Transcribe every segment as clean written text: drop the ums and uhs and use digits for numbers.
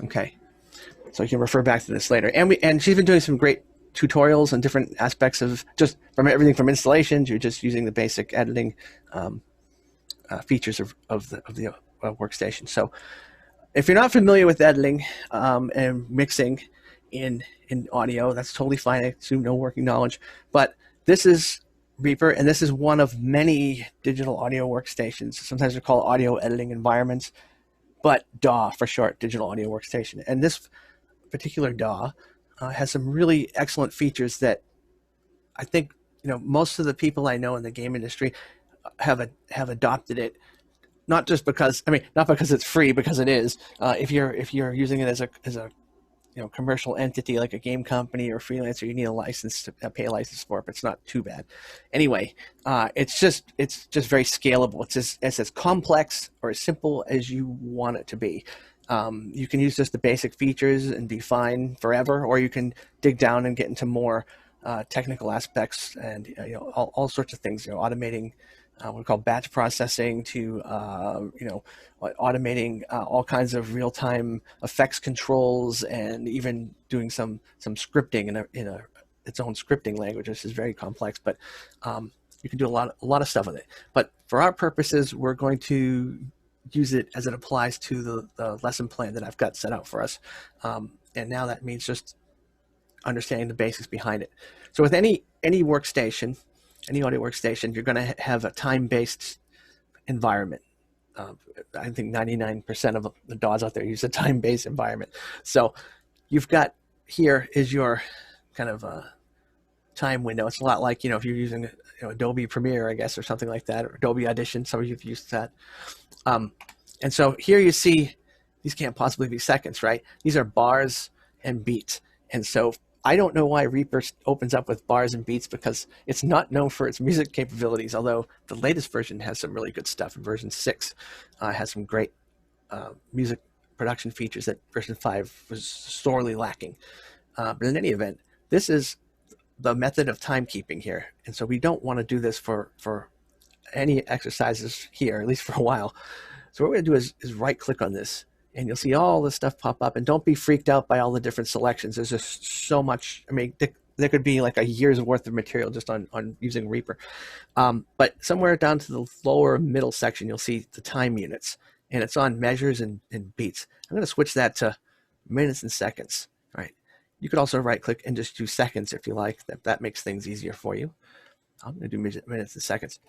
Okay, so you can refer back to this later. And she's been doing some great tutorials on different aspects of just from everything from installation to just using the basic editing um, features of the workstation. So if you're not familiar with editing and mixing in audio, that's totally fine. I assume no working knowledge, but this is Reaper, and this is one of many digital audio workstations. Sometimes they're called audio editing environments, but DAW for short, digital audio workstation. And this particular DAW has some really excellent features that I think most of the people I know in the game industry have adopted it, not just because not because it's free, because it is. If you're using it as a commercial entity like a game company or freelancer, you need a license to pay a license for it, but it's not too bad. Anyway, it's just very scalable. It's as complex or as simple as you want it to be. You can use just the basic features and be fine forever, or you can dig down and get into more technical aspects and all sorts of things. Automating what we call batch processing to automating all kinds of real-time effects controls, and even doing some scripting in its own scripting language. This is very complex, but you can do a lot of stuff with it. But for our purposes, we're going to use it as it applies to the lesson plan that I've got set out for us. And now that means just understanding the basics behind it. So with any workstation, any audio workstation, you're going to have a time-based environment. I think 99% of the DAWs out there use a time-based environment. So you've got, here is your kind of time window. It's a lot like, if you're using Adobe Premiere, I guess, or something like that, or Adobe Audition. Some of you have used that. And so here you see, these can't possibly be seconds, right? These are bars and beats. And so I don't know why Reaper opens up with bars and beats, because it's not known for its music capabilities, although the latest version has some really good stuff. Version 6 has some great music production features that version 5 was sorely lacking. But in any event, this is the method of timekeeping here. And so we don't want to do this for any exercises here, at least for a while. So what we're going to do is right-click on this, and you'll see all this stuff pop up. And don't be freaked out by all the different selections. There's just so much. There could be like a year's worth of material just on using Reaper. But somewhere down to the lower middle section, you'll see the time units, and it's on measures and beats. I'm going to switch that to minutes and seconds. All right. You could also right-click and just do seconds if you like. That makes things easier for you. I'm going to do minutes and seconds.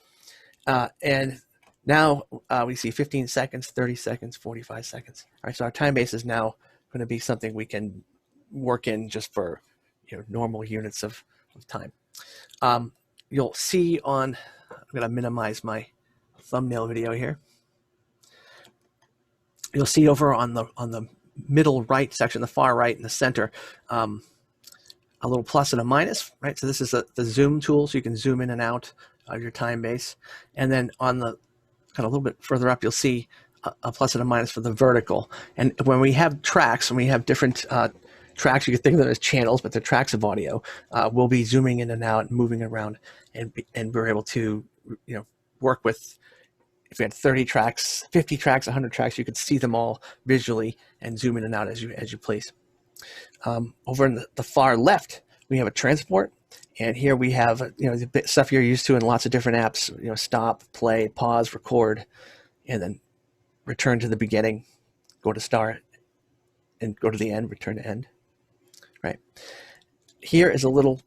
And now we see 15 seconds, 30 seconds, 45 seconds. All right, so our time base is now going to be something we can work in just for normal units of time. You'll see I'm going to minimize my thumbnail video here. You'll see over on the middle right section, the far right in the center, a little plus and a minus, right? So this is the zoom tool, so you can zoom in and out of your time base. And then on the kind of a little bit further up, you'll see a plus and a minus for the vertical. And when we have tracks, when we have different tracks, you can think of them as channels, but they're tracks of audio. We'll be zooming in and out and moving around, and we're able to work with, if we had 30 tracks, 50 tracks, 100 tracks, you could see them all visually and zoom in and out as you please. Over in the far left, we have a transport. And here we have the stuff you're used to in lots of different apps. Stop, play, pause, record, and then return to the beginning, go to start, and go to the end, return to end. Right. Here is a little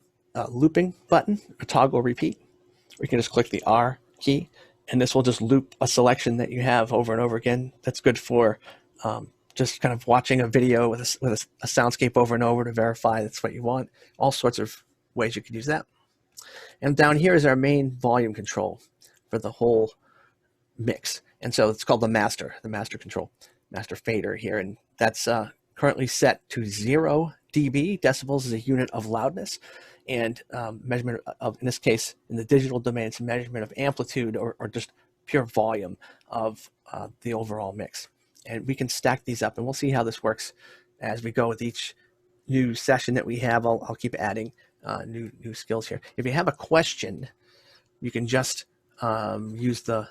looping button, a toggle repeat. We can just click the R key, and this will just loop a selection that you have over and over again. That's good for just kind of watching a video with a soundscape over and over to verify that's what you want. All sorts of ways you could use that. And down here is our main volume control for the whole mix. And so it's called the master control, master fader here. And that's currently set to 0 dB. Decibels is a unit of loudness. And measurement of, in this case, in the digital domain, it's a measurement of amplitude or just pure volume of the overall mix. And we can stack these up, and we'll see how this works as we go with each new session that we have. I'll keep adding new skills here. If you have a question, you can just use the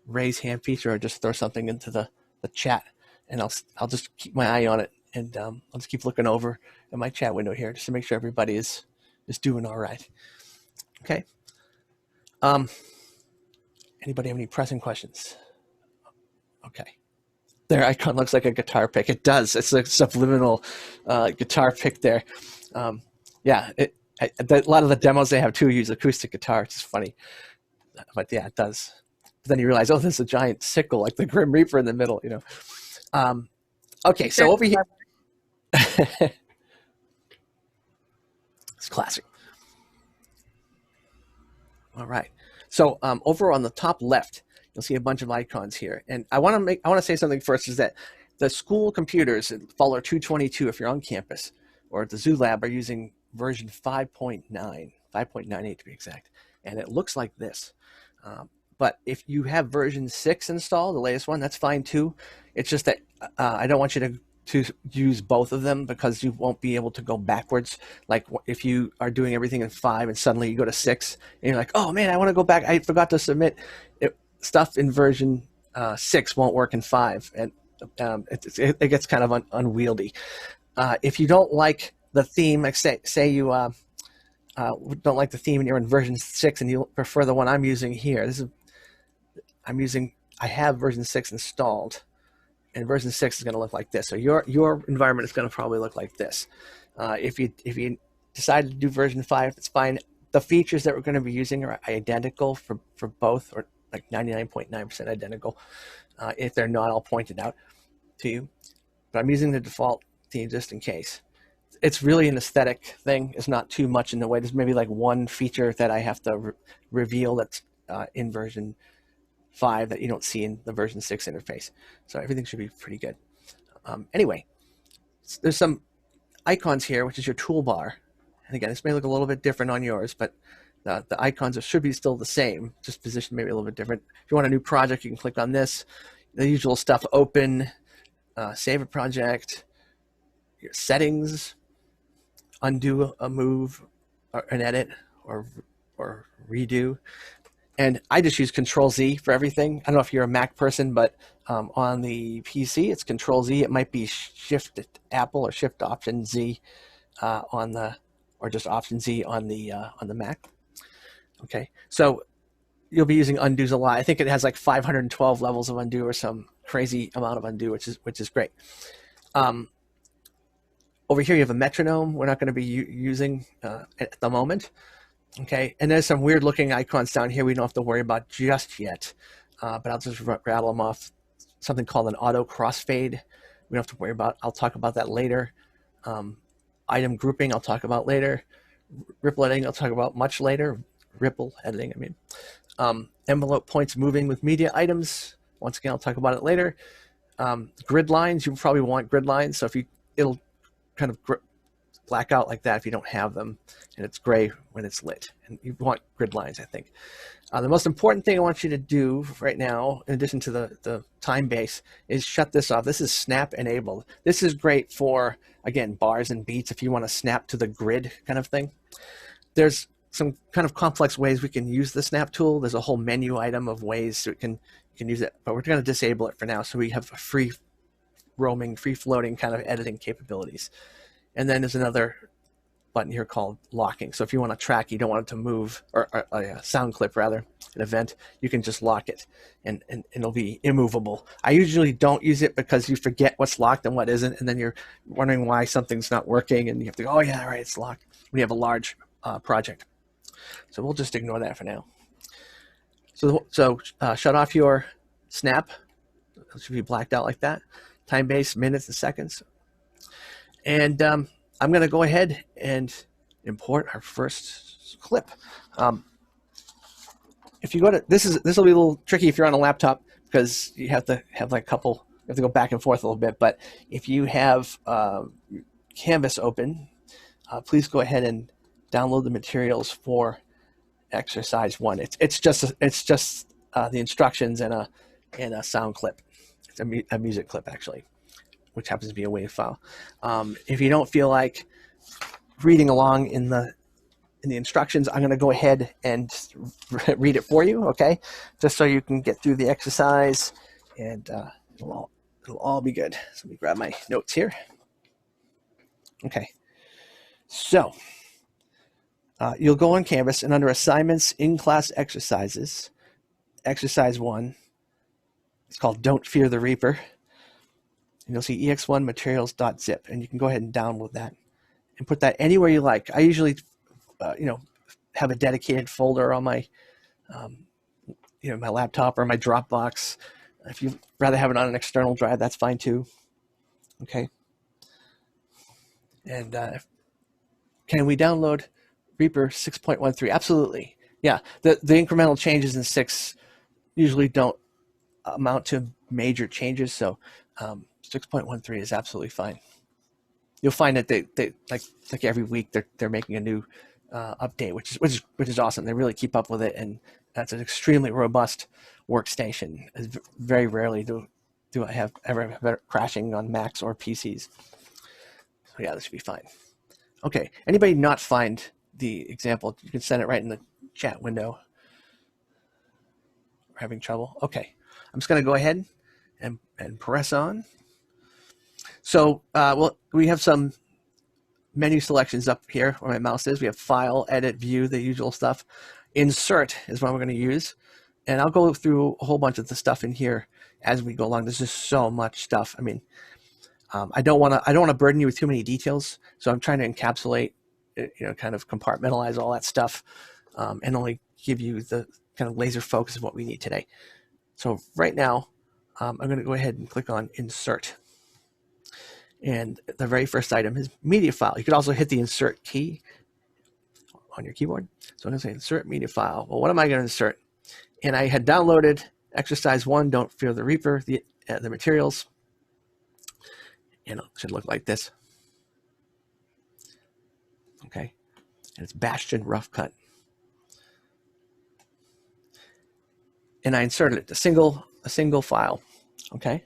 raise hand feature, or just throw something into the chat, and I'll just keep my eye on it And I'll just keep looking over at my chat window here just to make sure everybody is doing all right. Okay. Anybody have any pressing questions? Okay. Their icon looks like a guitar pick. It does. It's a subliminal guitar pick there. Yeah, a lot of the demos they have too use acoustic guitar, which is funny. But yeah, it does. But then you realize, oh, there's a giant sickle like the Grim Reaper in the middle, you know. Okay, so over here. It's classic. All right. So over on the top left, you'll see a bunch of icons here. And I want to say something first, is that the school computers at Faller 222, if you're on campus, or at the Zoo Lab, are using version 5.9, 5.98 to be exact. And it looks like this. But if you have version 6 installed, the latest one, that's fine too. It's just that I don't want you to use both of them, because you won't be able to go backwards. Like if you are doing everything in 5 and suddenly you go to 6 and you're like, oh man, I want to go back, I forgot to submit it. Stuff in version 6 won't work in 5, and it gets kind of unwieldy. If you don't like the theme, like say you don't like the theme and you're in version 6 and you prefer the one I'm using here, I have version 6 installed. And version 6 is going to look like this. So your environment is going to probably look like this. If you decide to do version 5, it's fine. The features that we're going to be using are identical for both, or like 99.9% identical. If they're not, I'll point it out to you. But I'm using the default theme just in case. It's really an aesthetic thing. It's not too much in the way. There's maybe like one feature that I have to reveal that's in version 5 that you don't see in the version 6 interface. So everything should be pretty good. Anyway, there's some icons here, which is your toolbar. And again, this may look a little bit different on yours, but the icons should be still the same, just positioned maybe a little bit different. If you want a new project, you can click on this. The usual stuff: open, save a project, your settings, undo a move, or an edit, or redo. And I just use Control-Z for everything. I don't know if you're a Mac person, but on the PC, it's Control-Z. It might be Shift Apple or Shift Option Z or just Option Z on the Mac. Okay, so you'll be using undos a lot. I think it has like 512 levels of undo, or some crazy amount of undo, which is great. Over here, you have a metronome. We're not going to be using at the moment. Okay, and there's some weird looking icons down here we don't have to worry about just yet, but I'll just rattle them off. Something called an auto crossfade, we don't have to worry about. I'll talk about that later. Item grouping, I'll talk about later. Ripple editing, I'll talk about much later. Ripple editing, I mean. Envelope points moving with media items, once again, I'll talk about it later. Grid lines, you probably want grid lines, so it'll kind of black out like that if you don't have them, and it's gray when it's lit. And you want grid lines, I think. The most important thing I want you to do right now, in addition to the time base, is shut this off. This is snap enabled. This is great for, again, bars and beats if you want to snap to the grid kind of thing. There's some kind of complex ways we can use the snap tool. There's a whole menu item of ways so you can use it, but we're going to disable it for now so we have a free roaming, free floating kind of editing capabilities. And then there's another button here called locking. So if you want to track, you don't want it to move, or a sound clip rather, an event, you can just lock it and it'll be immovable. I usually don't use it because you forget what's locked and what isn't, and then you're wondering why something's not working, and you have to go, oh yeah, right, it's locked, when you have a large project. So we'll just ignore that for now. So shut off your snap. It should be blacked out like that. Time base, minutes and seconds. And I'm going to go ahead and import our first clip. If you go to this will be a little tricky if you're on a laptop, because you have to have like you have to go back and forth a little bit. But if you have Canvas open, please go ahead and download the materials for exercise 1. It's just the instructions and a sound clip. It's a music clip actually, which happens to be a WAV file. If you don't feel like reading along in the instructions, I'm going to go ahead and read it for you, okay? Just so you can get through the exercise, and it'll all be good. So let me grab my notes here. Okay, so you'll go on Canvas, and under Assignments, In-Class Exercises, Exercise 1, it's called Don't Fear the Reaper. And you'll see ex1 materials.zip, and you can go ahead and download that and put that anywhere you like. I usually, have a dedicated folder on my, my laptop or my Dropbox. If you'd rather have it on an external drive, that's fine too. Okay. And can we download Reaper 6.13? Absolutely. Yeah. The incremental changes in 6 usually don't amount to major changes, so 6.13 is absolutely fine. You'll find that they like every week they're making a new update, which is awesome. They really keep up with it, and that's an extremely robust workstation. Very rarely do I ever have crashing on Macs or PCs. So yeah, this should be fine. Okay, anybody not find the example, you can send it right in the chat window. We're having trouble. Okay, I'm just going to go ahead and press on. So we have some menu selections up here where my mouse is. We have File, Edit, View, the usual stuff. Insert is what we're going to use. And I'll go through a whole bunch of the stuff in here as we go along. There's just so much stuff. I mean, I don't want to burden you with too many details, so I'm trying to encapsulate, kind of compartmentalize all that stuff, and only give you the kind of laser focus of what we need today. So right now, I'm going to go ahead and click on Insert. And the very first item is media file. You could also hit the insert key on your keyboard. So I'm going to say insert media file. Well, what am I going to insert? And I had downloaded exercise 1, Don't Fear the Reaper, the materials. And it should look like this. Okay. And it's Bastion Rough Cut. And I inserted it, a single file. Okay.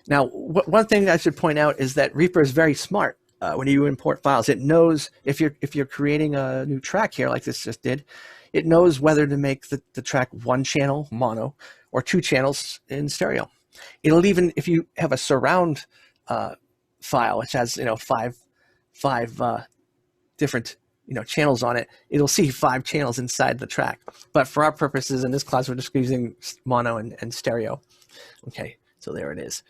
Now, one thing I should point out is that Reaper is very smart when you import files. It knows if you're creating a new track here, like this just did, it knows whether to make the track 1 channel mono or 2 channels in stereo. It'll even, if you have a surround file which has 5 different channels on it, it'll see 5 channels inside the track. But for our purposes in this class, we're just using mono and stereo. Okay, so there it is.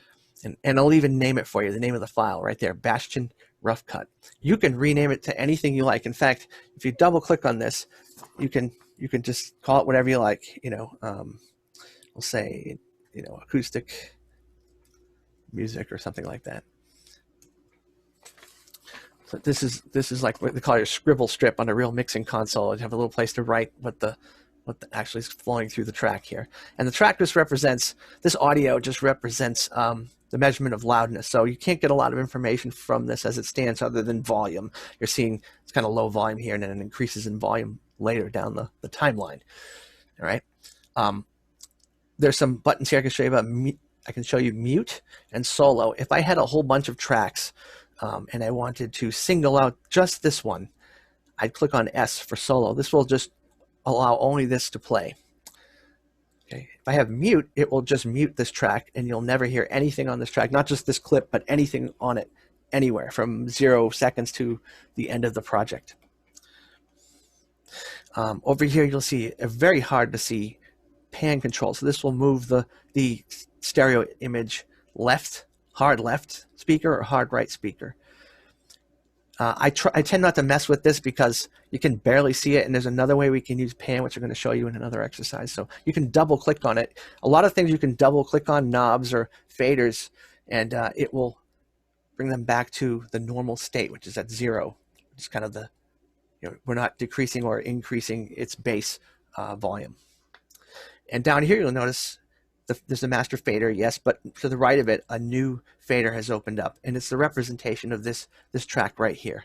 And I'll even name it for you, the name of the file right there, Bastion Rough Cut. You can rename it to anything you like. In fact, if you double click on this, you can just call it whatever you like. We'll say, acoustic music or something like that. So this is like what they call your scribble strip on a real mixing console. You have a little place to write what actually is flowing through the track here. And the track this audio just represents the measurement of loudness. So you can't get a lot of information from this as it stands other than volume. You're seeing it's kind of low volume here, and then it increases in volume later down the timeline. All right. There's some buttons here I can show you about. I can show you mute and solo. If I had a whole bunch of tracks and I wanted to single out just this one, I'd click on S for solo. This will just allow only this to play. Okay. If I have mute, it will just mute this track, and you'll never hear anything on this track, not just this clip, but anything on it anywhere from 0 seconds to the end of the project. Over here, you'll see a very hard to see pan control. So this will move the stereo image left, hard left speaker or hard right speaker. I tend not to mess with this because you can barely see it, and there's another way we can use pan, which I'm going to show you in another exercise. So you can double click on it. A lot of things you can double click on, knobs or faders, and it will bring them back to the normal state, which is at 0, which is kind of we're not decreasing or increasing its base volume. And down here, you'll notice there's a master fader, yes, but to the right of it, a new fader has opened up, and it's the representation of this track right here.